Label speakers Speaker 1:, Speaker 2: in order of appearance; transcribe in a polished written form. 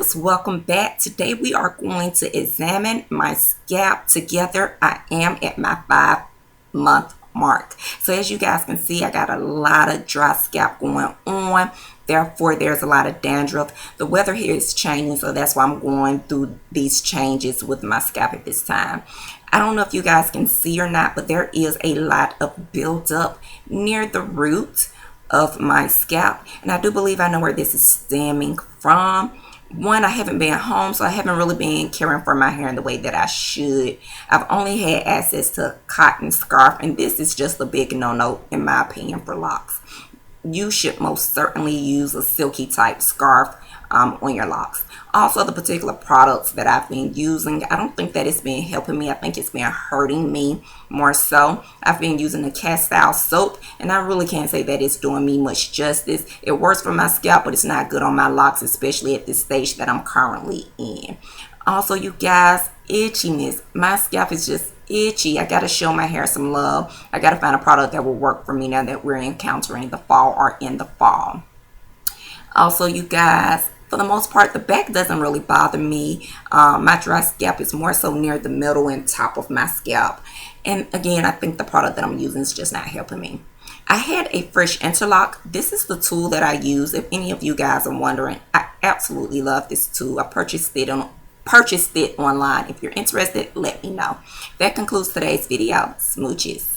Speaker 1: loves, welcome back. Today we are going to examine my scalp together. I am at my 5-month mark. So as you guys can see, I got a lot of dry scalp going on. Therefore, there's a lot of dandruff. The weather here is changing, so that's why I'm going through these changes with my scalp at this time. I don't know if you guys can see or not, but there is a lot of buildup near the root of my scalp, and I do believe I know where this is stemming from. One, I haven't been home, so I haven't really been caring for my hair in the way that I should. I've only had access to a cotton scarf, and this is just a big no-no in my opinion for locks. You should most certainly use a silky type scarf on your locks. Also, the particular products that I've been using, I don't think that it's been helping me. I think it's been hurting me more so. I've been using a cast style soap, and I really can't say that it's doing me much justice. It works for my scalp, but it's not good on my locks, especially at this stage that I'm currently in. Also, you guys, itchiness. My scalp is just itchy. I gotta show my hair some love. I gotta find a product that will work for me now that we're encountering the fall or in the fall. Also, you guys, for the most part, the back doesn't really bother me. My dry scalp is more so near the middle and top of my scalp. And again, I think the product that I'm using is just not helping me. I had a fresh interlock. This is the tool that I use. If any of you guys are wondering, I absolutely love this tool. I purchased it online. If you're interested, let me know. That concludes today's video. Smooches.